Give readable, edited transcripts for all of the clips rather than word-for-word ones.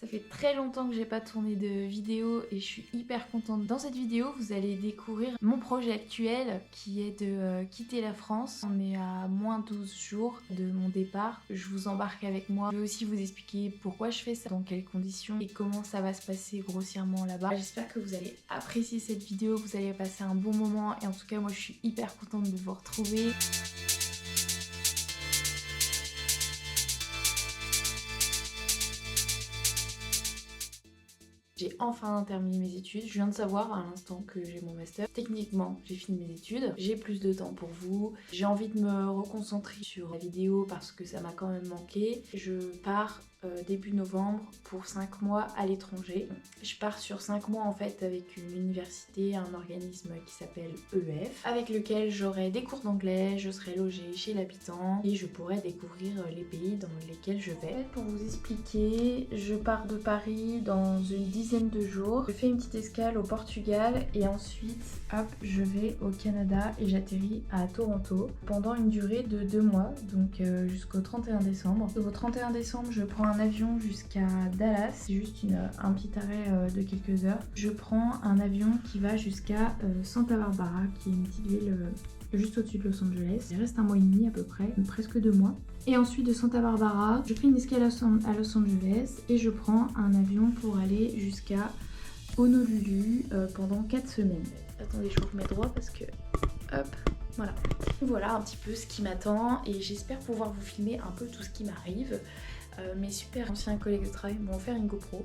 Ça fait très longtemps que j'ai pas tourné de vidéo et je suis hyper contente. Dans cette vidéo, vous allez découvrir mon projet actuel qui est de quitter la France. On est à moins 12 jours de mon départ. Je vous embarque avec moi. Je vais aussi vous expliquer pourquoi je fais ça, dans quelles conditions et comment ça va se passer grossièrement là-bas. J'espère que vous allez apprécier cette vidéo, que vous allez passer un bon moment et en tout cas moi je suis hyper contente de vous retrouver. J'ai enfin terminé mes études, je viens de savoir à l'instant que j'ai mon master. Techniquement, j'ai fini mes études, j'ai plus de temps pour vous, j'ai envie de me reconcentrer sur la vidéo parce que ça m'a quand même manqué. Je pars début novembre pour 5 mois à l'étranger. Je pars sur 5 mois en fait avec une université, un organisme qui s'appelle EF, avec lequel j'aurai des cours d'anglais, je serai logée chez l'habitant et je pourrai découvrir les pays dans lesquels je vais. Pour vous expliquer, je pars de Paris dans une dizaine de jours. Je fais une petite escale au Portugal et ensuite, hop, je vais au Canada et j'atterris à Toronto pendant une durée de 2 mois, donc jusqu'au 31 décembre. Au 31 décembre, je prends un avion jusqu'à Dallas, c'est juste un petit arrêt de quelques heures. Je prends un avion qui va jusqu'à Santa Barbara, qui est une petite ville juste au-dessus de Los Angeles. Il reste un mois et demi à peu près, presque 2 mois. Et ensuite de Santa Barbara, je fais une escale à Los Angeles et je prends un avion pour aller jusqu'à Honolulu pendant 4 semaines. Attendez, je vous remets droit parce que... Hop, voilà. Voilà un petit peu ce qui m'attend et j'espère pouvoir vous filmer un peu tout ce qui m'arrive. Mes super anciens collègues de travail m'ont offert une GoPro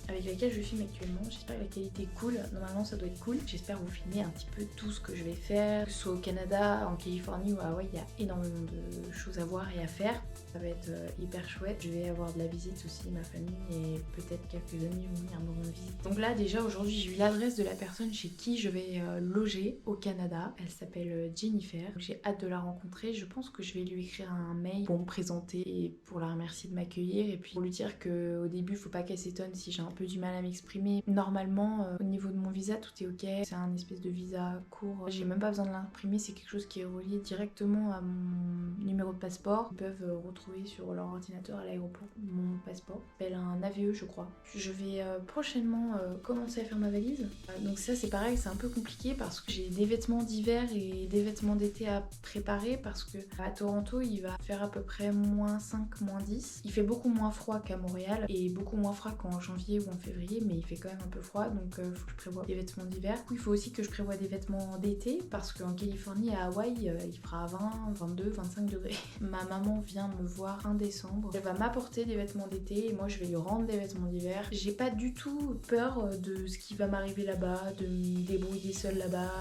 avec laquelle je filme actuellement. J'espère que la qualité est cool, normalement ça doit être cool. J'espère vous filmer un petit peu tout ce que je vais faire, que ce soit au Canada, en Californie ou à Hawaï, il y a énormément de choses à voir et à faire. Ça va être hyper chouette. Je vais avoir de la visite aussi, ma famille et peut-être quelques amis vont venir me rendre visite. Donc là déjà aujourd'hui j'ai eu l'adresse de la personne chez qui je vais loger au Canada. Elle s'appelle Jennifer. J'ai hâte de la rencontrer. Je pense que je vais lui écrire un mail pour me présenter et pour la remercier de m'accueillir et puis pour lui dire qu'au début faut pas qu'elle s'étonne si j'ai un peu du mal à m'exprimer. Normalement au niveau de mon visa tout est ok. C'est un espèce de visa court. J'ai même pas besoin de l'imprimer, c'est quelque chose qui est relié directement à mon numéro de passeport. Ils peuvent retrouver sur leur ordinateur à l'aéroport mon passeport. Ça s'appelle un AVE je crois. Je vais prochainement commencer à faire ma valise. Donc ça c'est pareil, c'est un peu compliqué parce que j'ai des vêtements d'hiver et des vêtements d'été à préparer parce que à Toronto il va faire à peu près moins 5, moins 10. Il fait beaucoup moins froid qu'à Montréal et beaucoup moins froid qu'en janvier ou en février, mais il fait quand même un peu froid donc faut que je prévoie des vêtements d'hiver. Il faut aussi que je prévoie des vêtements d'été parce qu'en Californie et à Hawaï il fera 20, 22, 25 degrés. Ma maman vient me voir fin décembre. Elle va m'apporter des vêtements d'été et moi je vais lui rendre des vêtements d'hiver. J'ai pas du tout peur de ce qui va m'arriver là-bas, de me débrouiller seule là-bas,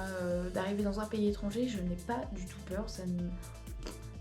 d'arriver dans un pays étranger. Je n'ai pas du tout peur, ça ne...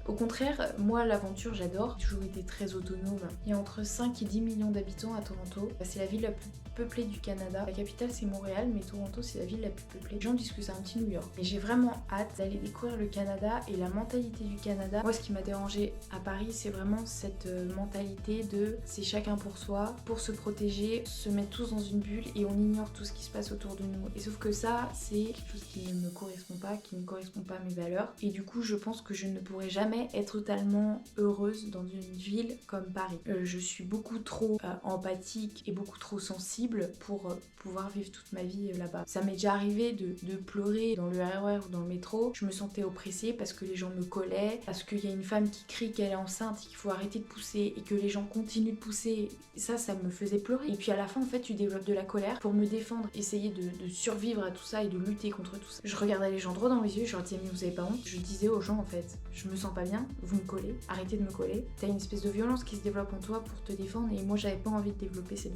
Au contraire, moi l'aventure j'adore, j'ai toujours été très autonome. Il y a entre 5 et 10 millions d'habitants à Toronto. C'est la ville la plus peuplée du Canada. La capitale c'est Montréal, mais Toronto c'est la ville la plus peuplée. Les gens disent que c'est un petit New York. Et j'ai vraiment hâte d'aller découvrir le Canada et la mentalité du Canada. Moi ce qui m'a dérangé à Paris c'est vraiment cette mentalité de c'est chacun pour soi, pour se protéger, se mettre tous dans une bulle et on ignore tout ce qui se passe autour de nous. Et sauf que ça c'est quelque chose qui ne me correspond pas, qui ne correspond pas à mes valeurs. Et du coup je pense que je ne pourrai jamais être totalement heureuse dans une ville comme Paris. Je suis beaucoup trop empathique et beaucoup trop sensible pour pouvoir vivre toute ma vie là-bas. Ça m'est déjà arrivé de pleurer dans le RER ou dans le métro. Je me sentais oppressée parce que les gens me collaient, parce qu'il y a une femme qui crie qu'elle est enceinte et qu'il faut arrêter de pousser et que les gens continuent de pousser. Ça me faisait pleurer. Et puis à la fin en fait tu développes de la colère pour me défendre, essayer de survivre à tout ça et de lutter contre tout ça. Je regardais les gens droit dans les yeux, je leur disais mais vous avez pas honte? Je disais aux gens en fait, je me sens pas bien, vous me collez, arrêtez de me coller. T'as une espèce de violence qui se développe en toi pour te défendre et moi j'avais pas envie de développer cette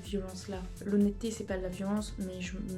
violence là. L'honnêteté c'est pas de la violence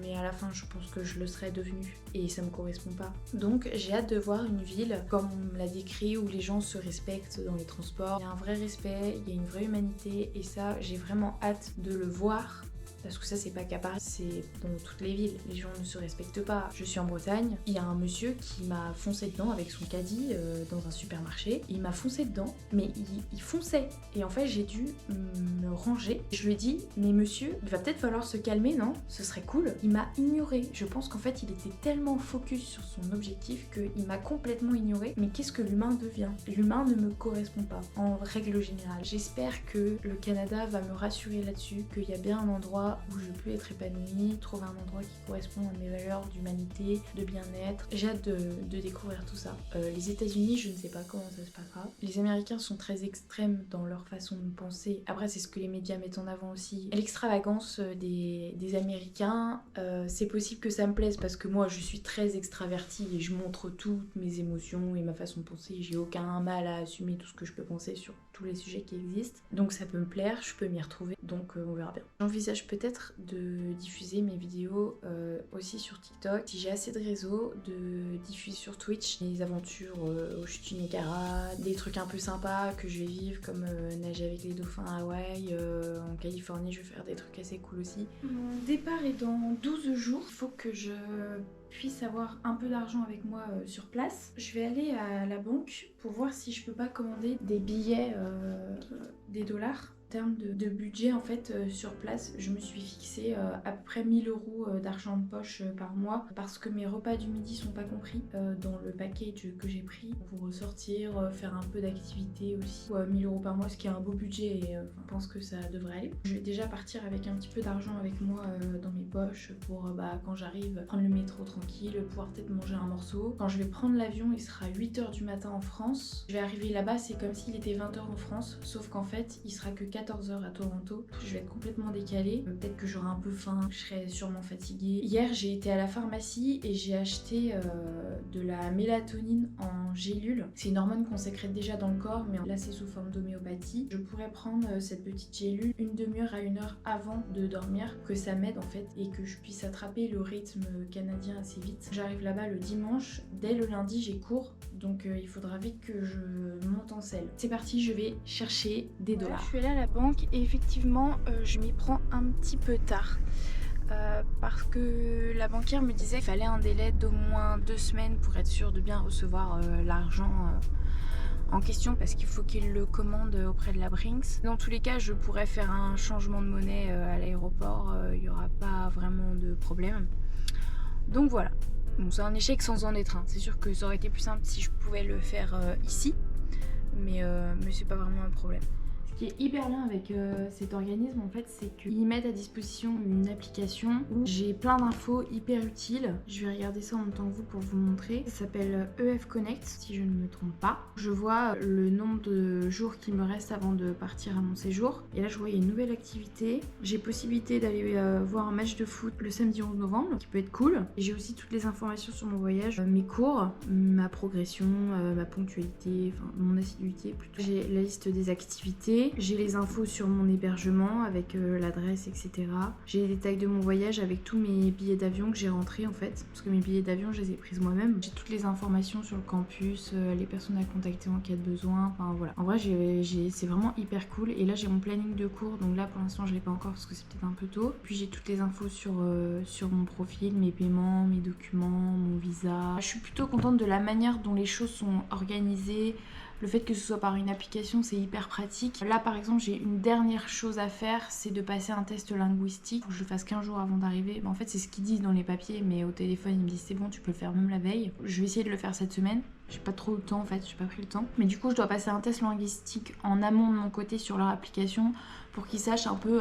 mais à la fin je pense que je le serais devenue et ça me correspond pas. Donc j'ai hâte de voir une ville comme on me l'a décrit où les gens se respectent dans les transports. Il y a un vrai respect, il y a une vraie humanité et ça j'ai vraiment hâte de le voir Parce que ça, c'est pas qu'à Paris, c'est dans toutes les villes. Les gens ne se respectent pas. Je suis en Bretagne, il y a un monsieur qui m'a foncé dedans avec son caddie dans un supermarché. Il m'a foncé dedans, mais il fonçait. Et en fait, j'ai dû me ranger. Je lui ai dit, mais monsieur, il va peut-être falloir se calmer, non? Ce serait cool. Il m'a ignoré. Je pense qu'en fait, il était tellement focus sur son objectif qu'il m'a complètement ignoré. Mais qu'est-ce que l'humain devient? L'humain ne me correspond pas, en règle générale. J'espère que le Canada va me rassurer là-dessus, qu'il y a bien un endroit où je peux être épanouie, trouver un endroit qui correspond à mes valeurs d'humanité, de bien-être. J'ai hâte de découvrir tout ça. Les États-Unis, je ne sais pas comment ça se passera. Les Américains sont très extrêmes dans leur façon de penser. Après, c'est ce que les médias mettent en avant aussi. L'extravagance des Américains, c'est possible que ça me plaise parce que moi, je suis très extravertie et je montre toutes mes émotions et ma façon de penser. J'ai aucun mal à assumer tout ce que je peux penser sur tous les sujets qui existent. Donc ça peut me plaire, je peux m'y retrouver. Donc on verra bien. J'envisage peut-être de diffuser mes vidéos aussi sur TikTok. Si j'ai assez de réseaux, de diffuser sur Twitch mes aventures au Chutes du Niagara, des trucs un peu sympas que je vais vivre comme nager avec les dauphins à Hawaï, en Californie je vais faire des trucs assez cool aussi. Mon départ est dans 12 jours, il faut que je puisse avoir un peu d'argent avec moi sur place. Je vais aller à la banque pour voir si je peux pas commander des billets, des dollars. En termes de budget en fait sur place, je me suis fixé à peu près 1000 € d'argent de poche par mois parce que mes repas du midi sont pas compris dans le package que j'ai pris pour sortir, faire un peu d'activité aussi. 1000 € par mois, ce qui est un beau budget et je pense que ça devrait aller. Je vais déjà partir avec un petit peu d'argent avec moi dans mes poches pour quand j'arrive prendre le métro tranquille, pouvoir peut-être manger un morceau. Quand je vais prendre l'avion, il sera 8h du matin en France. Je vais arriver là-bas, c'est comme s'il était 20h en France, sauf qu'en fait il sera que 14h à Toronto. Je vais être complètement décalée. Peut-être que j'aurai un peu faim, je serai sûrement fatiguée. Hier, j'ai été à la pharmacie et j'ai acheté de la mélatonine en gélule. C'est une hormone qu'on sécrète déjà dans le corps, mais là c'est sous forme d'homéopathie. Je pourrais prendre cette petite gélule une demi-heure à 1 heure avant de dormir, que ça m'aide en fait et que je puisse attraper le rythme canadien assez vite. J'arrive là-bas le dimanche. Dès le lundi, j'ai cours, donc il faudra vite que je monte en selle. C'est parti, je vais chercher des dollars. Je suis allée à la banque et effectivement je m'y prends un petit peu tard parce que la banquière me disait qu'il fallait un délai d'au moins 2 semaines pour être sûr de bien recevoir l'argent en question parce qu'il faut qu'il le commande auprès de la Brinks. Dans tous les cas, je pourrais faire un changement de monnaie à l'aéroport, il n'y aura pas vraiment de problème. Donc voilà, bon, c'est un échec sans en être un. C'est sûr que ça aurait été plus simple si je pouvais le faire ici, mais c'est pas vraiment un problème. Ce qui est hyper bien avec cet organisme en fait, c'est qu'ils mettent à disposition une application où j'ai plein d'infos hyper utiles. Je vais regarder ça en même temps que vous pour vous montrer. Ça s'appelle EF Connect si je ne me trompe pas. Je vois le nombre de jours qui me reste avant de partir à mon séjour. Et là je vois il y a une nouvelle activité. J'ai possibilité d'aller voir un match de foot le samedi 11 novembre qui peut être cool. Et j'ai aussi toutes les informations sur mon voyage, mes cours, ma progression, ma ponctualité, enfin mon assiduité plutôt. J'ai la liste des activités. J'ai les infos sur mon hébergement avec l'adresse, etc. J'ai les détails de mon voyage avec tous mes billets d'avion que j'ai rentrés en fait. Parce que mes billets d'avion, je les ai prises moi-même. J'ai toutes les informations sur le campus, les personnes à contacter en cas de besoin. Enfin voilà. En vrai, c'est vraiment hyper cool. Et là, j'ai mon planning de cours. Donc là, pour l'instant, je l'ai pas encore parce que c'est peut-être un peu tôt. Puis j'ai toutes les infos sur mon profil, mes paiements, mes documents, mon visa. Je suis plutôt contente de la manière dont les choses sont organisées. Le fait que ce soit par une application, c'est hyper pratique. Là, par exemple, j'ai une dernière chose à faire, c'est de passer un test linguistique. Faut que je le fasse 15 jours avant d'arriver. En fait, c'est ce qu'ils disent dans les papiers, mais au téléphone, ils me disent c'est bon, tu peux le faire même la veille. Je vais essayer de le faire cette semaine. J'ai pas trop le temps en fait, j'ai pas pris le temps. Mais du coup, je dois passer un test linguistique en amont de mon côté sur leur application pour qu'ils sachent un peu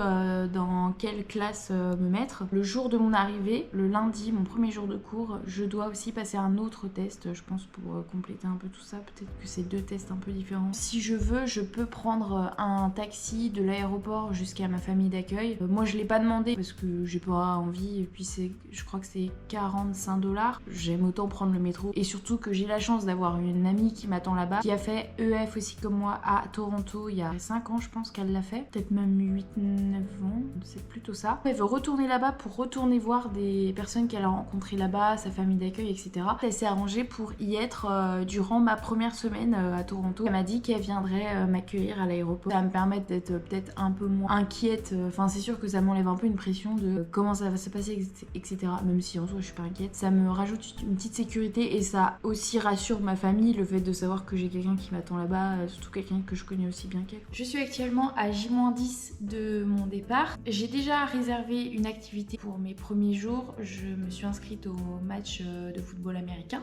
dans quelle classe me mettre. Le jour de mon arrivée, le lundi, mon premier jour de cours, je dois aussi passer un autre test, je pense, pour compléter un peu tout ça. Peut-être que c'est 2 tests un peu différents. Si je veux, je peux prendre un taxi de l'aéroport jusqu'à ma famille d'accueil. Moi, je l'ai pas demandé parce que j'ai pas envie. Et puis, je crois que c'est 45 $. J'aime autant prendre le métro. Et surtout que j'ai la chance d'avoir d'avoir une amie qui m'attend là-bas, qui a fait EF aussi comme moi à Toronto il y a 5 ans je pense qu'elle l'a fait, peut-être même 8-9 ans, c'est plutôt ça. Elle veut retourner là-bas pour retourner voir des personnes qu'elle a rencontrées là-bas, sa famille d'accueil, etc. Elle s'est arrangée pour y être durant ma première semaine à Toronto. Elle m'a dit qu'elle viendrait m'accueillir à l'aéroport. Ça va me permettre d'être peut-être un peu moins inquiète, enfin c'est sûr que ça m'enlève un peu une pression de comment ça va se passer, etc. Même si en soi je suis pas inquiète, ça me rajoute une petite sécurité et ça aussi rassure ma famille, le fait de savoir que j'ai quelqu'un qui m'attend là-bas, surtout quelqu'un que je connais aussi bien qu'elle. Je suis actuellement à J-10 de mon départ. J'ai déjà réservé une activité pour mes premiers jours. Je me suis inscrite au match de football américain.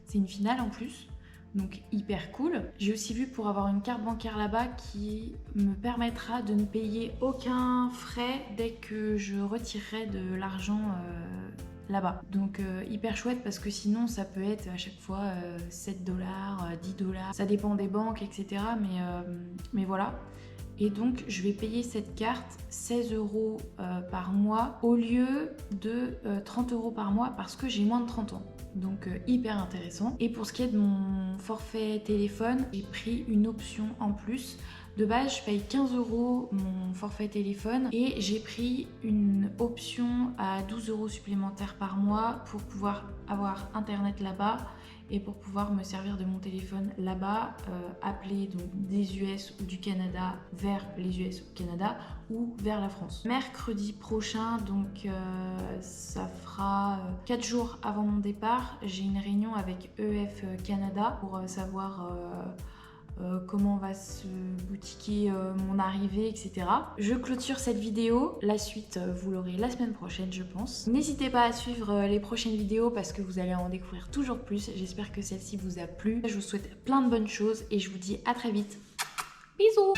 C'est une finale en plus, donc hyper cool. J'ai aussi vu pour avoir une carte bancaire là-bas qui me permettra de ne payer aucun frais dès que je retirerai de l'argent là-bas. Donc hyper chouette parce que sinon ça peut être à chaque fois 7 $, 10 $, ça dépend des banques, etc. Mais voilà. Et donc je vais payer cette carte 16 € par mois au lieu de 30 € par mois parce que j'ai moins de 30 ans. Donc hyper intéressant. Et pour ce qui est de mon forfait téléphone, j'ai pris une option en plus. De base, je paye 15 € mon forfait téléphone et j'ai pris une option à 12 € supplémentaires par mois pour pouvoir avoir internet là-bas et pour pouvoir me servir de mon téléphone là-bas, appeler donc des US ou du Canada vers les US ou Canada ou vers la France. Mercredi prochain, donc ça fera 4 jours avant mon départ, j'ai une réunion avec EF Canada pour savoir comment va se boutiquer mon arrivée, etc. Je clôture cette vidéo. La suite, vous l'aurez la semaine prochaine, je pense. N'hésitez pas à suivre les prochaines vidéos parce que vous allez en découvrir toujours plus. J'espère que celle-ci vous a plu. Je vous souhaite plein de bonnes choses et je vous dis à très vite. Bisous!